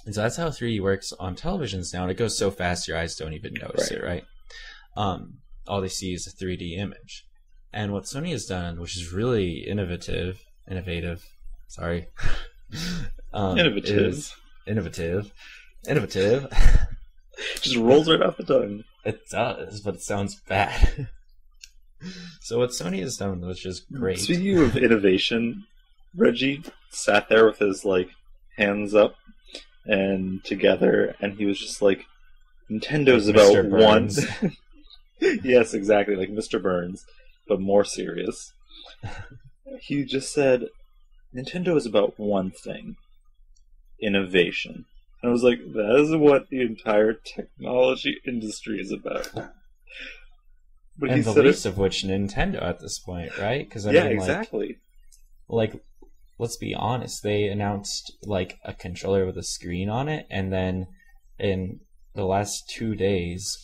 And so that's how 3D works on televisions now, and it goes so fast your eyes don't even notice it, right? All they see is a 3D image. And what Sony has done, which is really innovative, sorry, Innovative. Innovative. Just rolls right off the tongue. It does, but it sounds bad. So what Sony has done, which is great. Speaking of innovation, Reggie sat there with his like hands up and together, and he was just like, "Nintendo's like about Mr. Burns. one." Yes, exactly, like Mr. Burns, but more serious. He just said, "Nintendo is about one thing: innovation." And I was like, "That is what the entire technology industry is about." But And the least of which Nintendo at this point, right? Because yeah, exactly. Like, let's be honest. They announced like a controller with a screen on it, and then in the last 2 days,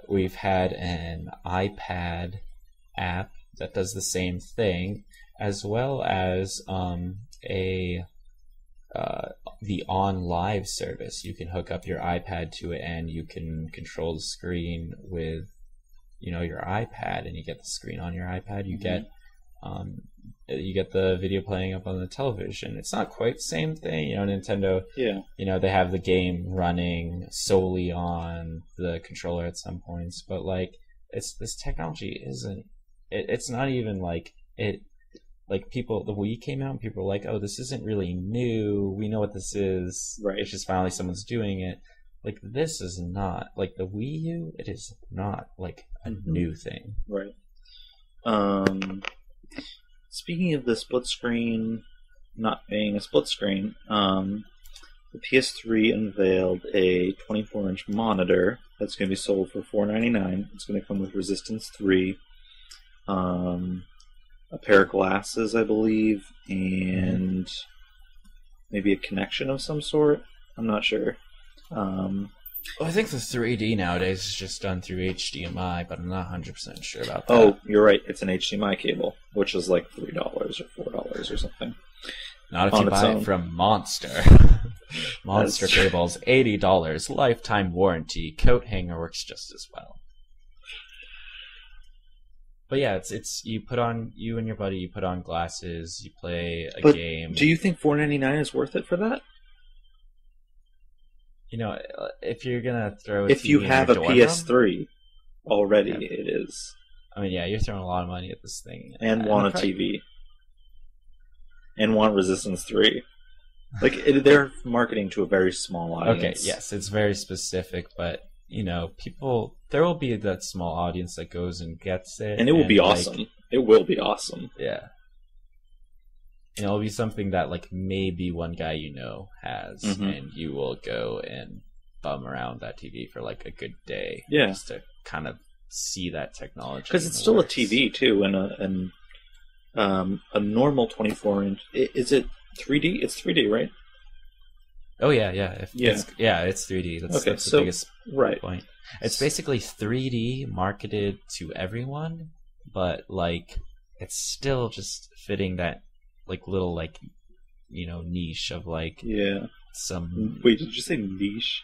we've had an iPad app that does the same thing, as well as the On Live service. You can hook up your iPad to it, and you can control the screen with your iPad, and you get the screen on your iPad. You get the video playing up on the television. It's not quite the same thing, Nintendo. Yeah. They have the game running solely on the controller at some points, but like this technology isn't. It's not even like it. Like people, the Wii came out, and people were like, "Oh, this isn't really new. We know what this is. Right. It's just finally someone's doing it." Like, this is not, like, the Wii U, it is not, like, a new thing. Right. Speaking of the split screen not being a split screen, the PS3 unveiled a 24-inch monitor that's going to be sold for $499. It's going to come with Resistance 3, a pair of glasses, I believe, and maybe a connection of some sort. I'm not sure. I think the 3D nowadays is just done through HDMI, but I'm not 100% sure about that. Oh, you're right. It's an HDMI cable, which is like $3 or $4 or something. Not if you buy it from Monster. Monster cables, $80, lifetime warranty. Coat hanger works just as well. But yeah, it's you and your buddy, you put on glasses, you play a game. Do you think $499 is worth it for that? If you're gonna throw if you have a PS3 already, it is. I mean, yeah, you're throwing a lot of money at this thing, and want a TV, and want Resistance 3. Like they're marketing to a very small audience. Okay, yes, it's very specific, but people, there will be that small audience that goes and gets it, and it will be awesome. It will be awesome. Yeah. And it'll be something that, like, maybe one guy has, and you will go and bum around that TV for, like, a good day. Yeah. Just to kind of see that technology. Because it's still a TV, too, and a normal 24-inch... Is it 3D? It's 3D, right? Oh, yeah, yeah. Yeah. It's 3D. That's the biggest point. It's basically 3D marketed to everyone, but, like, it's still just fitting that like little niche of some. Wait, did you say niche?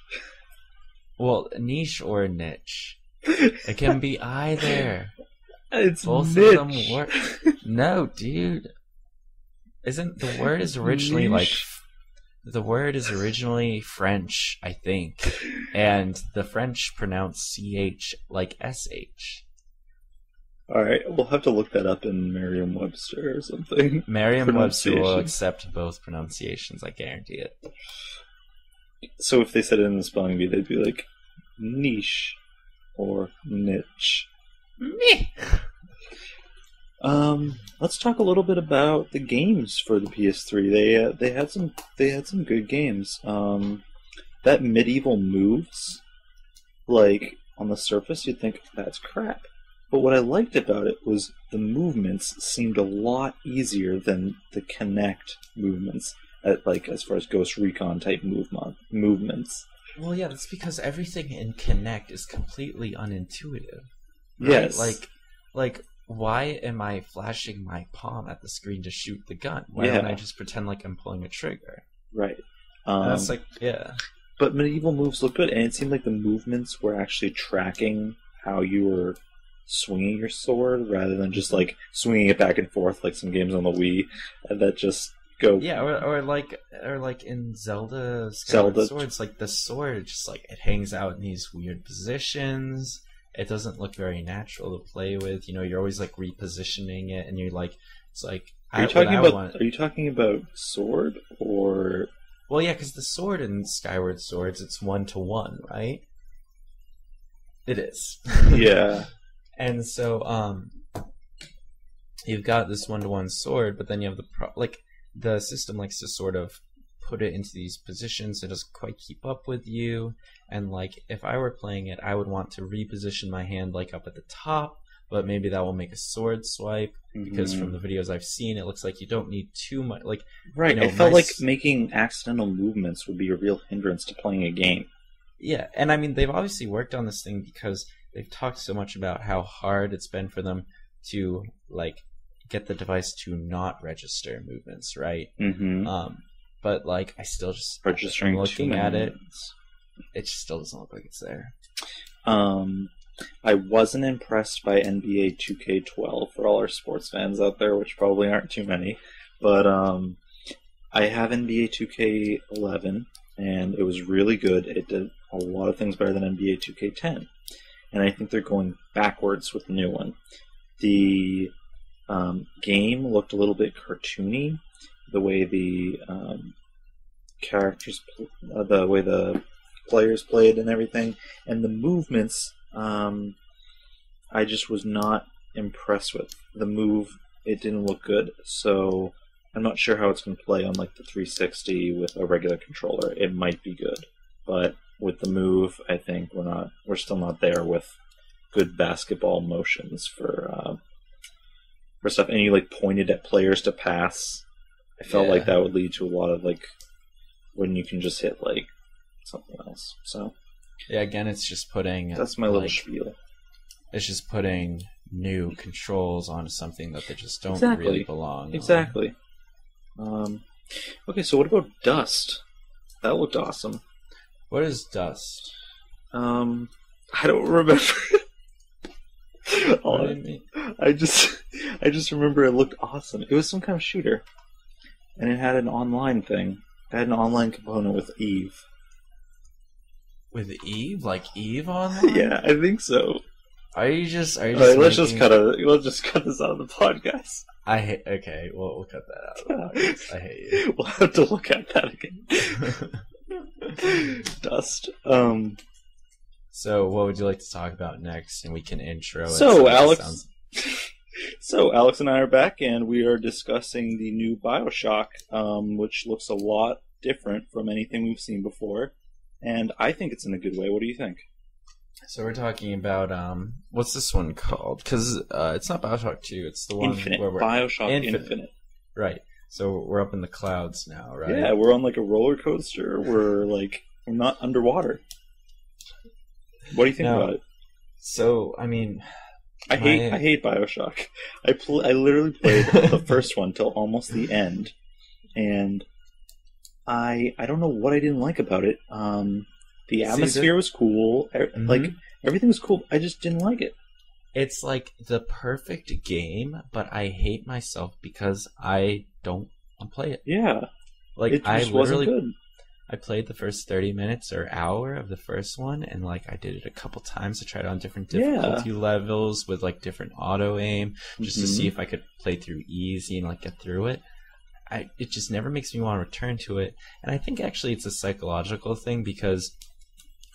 Well, niche or niche. It can be either. It's both niche. of them work. No, dude. Isn't the word is originally the word is originally French, I think, and the French pronounce CH like SH. Alright, we'll have to look that up in Merriam-Webster or something. Merriam-Webster will accept both pronunciations, I guarantee it. So if they said it in the spelling bee, they'd be like, niche or niche. Meh. Let's talk a little bit about the games for the PS3. They had some good games. That Medieval Moves, like on the surface, you'd think that's crap. But what I liked about it was the movements seemed a lot easier than the Kinect movements, as far as Ghost Recon type movements. Well, yeah, that's because everything in Kinect is completely unintuitive. Right? Yes. Like, why am I flashing my palm at the screen to shoot the gun? Why don't I just pretend like I'm pulling a trigger? Right. That's like, yeah. But medieval moves look good, and it seemed like the movements were actually tracking how you were swinging your sword, rather than just like swinging it back and forth like some games on the Wii that just go. Yeah, or like in Zelda Skyward Sword, it's like the sword just like it hangs out in these weird positions. It doesn't look very natural to play with. You know, you're always like repositioning it, and you're like, it's like. Are you talking about sword or? Well, yeah, because the sword in Skyward Swords, it's 1-to-1, right? It is. Yeah. And so, you've got this 1-to-1 sword, but then you have the system likes to sort of put it into these positions. It doesn't quite keep up with you. And like, if I were playing it, I would want to reposition my hand like up at the top, but maybe that will make a sword swipe. Because from the videos I've seen, it looks like you don't need too much. Like, right, it felt like making accidental movements would be a real hindrance to playing a game. Yeah, and I mean, they've obviously worked on this thing because they've talked so much about how hard it's been for them to like get the device to not register movements, right? But like, I still just registering looking at it, it just still doesn't look like it's there. I wasn't impressed by NBA 2K12 for all our sports fans out there, which probably aren't too many. But I have NBA 2K11, and it was really good. It did a lot of things better than NBA 2K10. And I think they're going backwards with the new one. The game looked a little bit cartoony, the way the characters, the way the players played and everything, and the movements. I just was not impressed with the move. It didn't look good, so I'm not sure how it's going to play on like the 360 with a regular controller. It might be good, but with the move, I think we're still not there with good basketball motions for stuff. And you like pointed at players to pass. I felt like that would lead to a lot of like when you can just hit like something else. So. Yeah, again, it's just putting... That's my little spiel. It's just putting new controls onto something that they just don't really belong on. Exactly. Okay, so what about Dust? That looked awesome. What is Dust? I don't remember. What do you mean? I just remember it looked awesome. It was some kind of shooter. And it had an online thing. It had an online component with Eve. With Eve? Like Eve online? Yeah, I think so. Are you just All right, let's just cut this out of the podcast. Okay, well, we'll cut that out of the podcast. I hate you. We'll have to look at that again. Dust. So, what would you like to talk about next? And we can intro it. So Alex and I are back, and we are discussing the new BioShock, which looks a lot different from anything we've seen before. And I think it's in a good way. What do you think? So we're talking about what's this one called? Because it's not BioShock 2. It's the one Infinite. where we're BioShock Infinite. Right. So we're up in the clouds now, right? Yeah, we're on like a roller coaster. We're not underwater. What do you think about it? So I mean, I hate BioShock. I literally played the first one till almost the end, and I don't know what I didn't like about it. The atmosphere was cool. Like, everything was cool. I just didn't like it. It's like the perfect game, but I hate myself because I don't want to play it. Yeah. Like, it just wasn't good. I played the first 30 minutes or hour of the first one, and like I did it a couple times. I tried on different difficulty levels with like different auto aim, just to see if I could play through easy and like get through it. It just never makes me want to return to it. And I think actually it's a psychological thing, because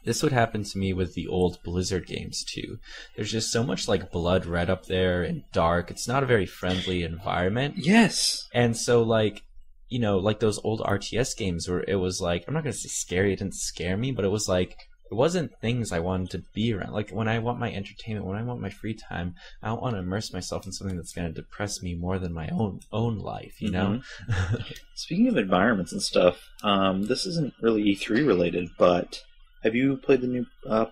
this would happen to me with the old Blizzard games too. There's just so much like blood red up there and dark. It's not a very friendly environment. Yes. And so like, you know, like those old RTS games where it was like, I'm not going to say scary, it didn't scare me, but it was like, it wasn't things I wanted to be around. Like when I want my entertainment, when I want my free time, I don't want to immerse myself in something that's going to depress me more than my own life, you know? Speaking of environments and stuff, this isn't really E3 related, but have you played the new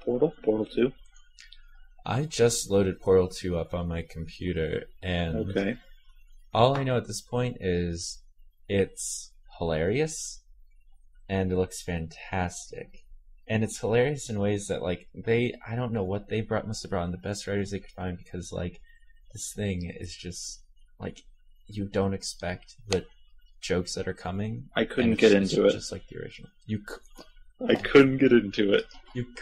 Portal 2? I just loaded Portal 2 up on my computer, and all I know at this point is it's hilarious. and it looks fantastic. And it's hilarious in ways that, like, I don't know what they must have brought in the best writers they could find, because, like, this thing is just, like, you don't expect the jokes that are coming. I couldn't get into it. Just like the original. I couldn't get into it.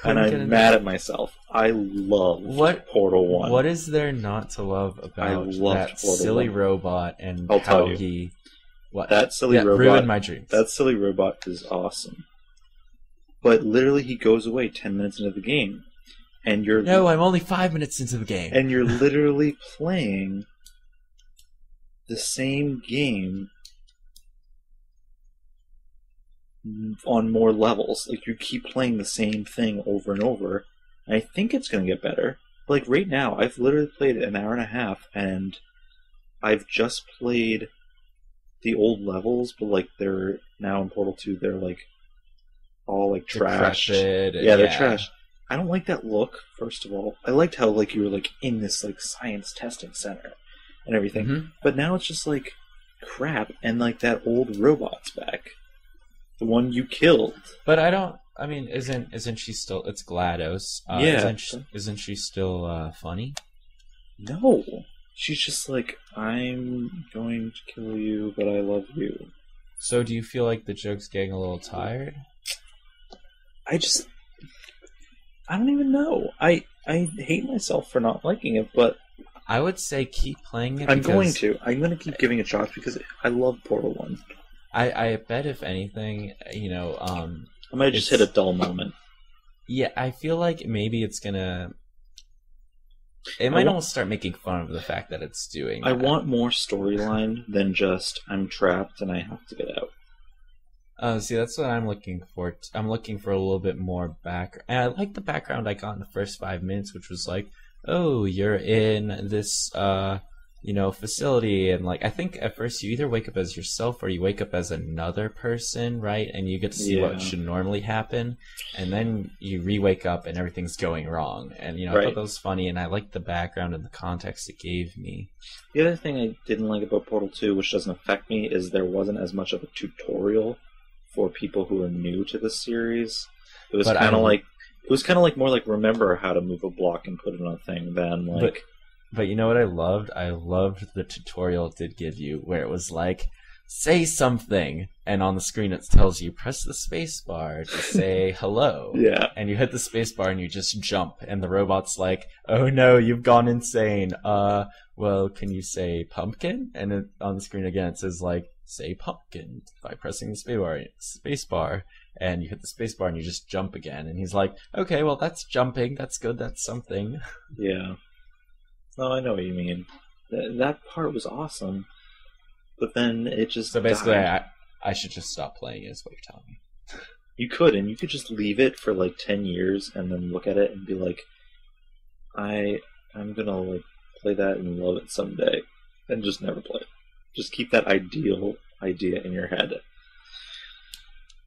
And I'm mad at myself. I love Portal 1. What is there not to love about that silly robot and I'll how tell you. he... What? That silly robot ruined my dreams. That silly robot is awesome. But literally he goes away 10 minutes into the game. And you're... No, I'm only 5 minutes into the game. And you're literally playing the same game on more levels. Like, you keep playing the same thing over and over. And I think it's going to get better. Like, right now, I've literally played an hour and a half, and I've just played the old levels, but, like, they're now in Portal 2, they're, like, all, like, trashed. Yeah, they're trashed. I don't like that look, first of all. I liked how, like, you were, like, in this, like, science testing center and everything. Mm-hmm. But now it's just, like, crap, and, like, that old robot's back. The one you killed. But I mean, isn't she still... It's GLaDOS. Yeah. Isn't she still funny? No. She's just like, I'm going to kill you, but I love you. So do you feel like the joke's getting a little tired? I don't even know. I hate myself for not liking it, but... I would say keep playing it. I'm going to keep giving it shots because I love Portal 1. I bet if anything, you know... I might just hit a dull moment. Yeah, I feel like maybe it's gonna... It might almost start making fun of the fact that it's doing that. I want more storyline than just, I'm trapped and I have to get out. See, that's what I'm looking for. I'm looking for a little bit more background. And I like the background I got in the first 5 minutes, which was like, oh, you're in this, facility, and like I think at first you either wake up as yourself or you wake up as another person, right? And you get to see what should normally happen, and then you re-wake up and everything's going wrong. And I thought that was funny, and I liked the background and the context it gave me. The other thing I didn't like about Portal 2, which doesn't affect me, is there wasn't as much of a tutorial for people who are new to the series. It was kind of like more like remember how to move a block and put it on a thing than like. But you know what I loved? I loved the tutorial it did give you, where it was like, say something, and on the screen it tells you, press the space bar to say hello. Yeah. And you hit the space bar and you just jump, and the robot's like, oh no, you've gone insane. Well, can you say pumpkin? And on the screen again it says like, say pumpkin by pressing the space bar. And you hit the space bar and you just jump again. And he's like, okay, well that's jumping, that's good, that's something. Yeah. No, I know what you mean. That part was awesome, but then it just So basically, died. I should just stop playing it, is what you're telling me. You could, and you could just leave it for like 10 years and then look at it and be like, I'm gonna like play that and love it someday, and just never play it. Just keep that ideal idea in your head.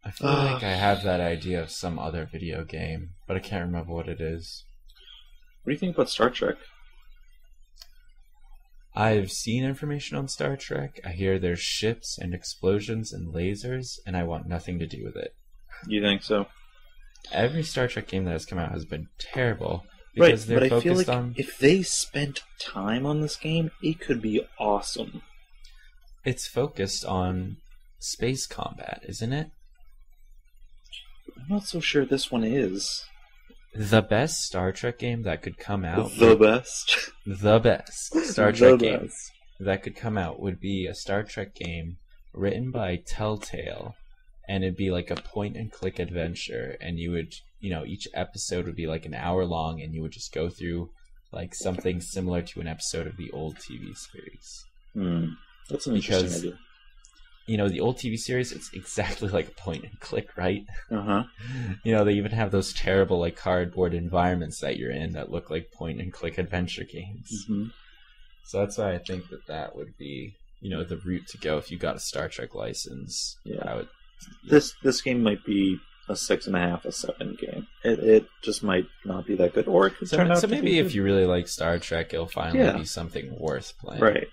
I feel like I have that idea of some other video game, but I can't remember what it is. What do you think about Star Trek? I've seen information on Star Trek. I hear there's ships and explosions and lasers, and I want nothing to do with it. You think so? Every Star Trek game that has come out has been terrible because they're but I focused feel like on... if they spent time on this game, it could be awesome. It's focused on space combat, isn't it? I'm not so sure this one is. The best Star Trek game that could come out... The best Star Trek game that could come out would be a Star Trek game written by Telltale, and it'd be like a point-and-click adventure, and you would, each episode would be like an hour long, and you would just go through like something similar to an episode of the old TV series. That's an interesting idea. The old TV series, it's exactly like a point and click, right? Uh-huh. They even have those terrible like cardboard environments that you're in that look like point and click adventure games. Mm-hmm. So that's why I think that would be, the route to go if you got a Star Trek license. Yeah. This game might be a 6.5, a 7 game. It just might not be that good, or it could turn out. So maybe if you really like Star Trek, it'll finally be something worth playing. Right.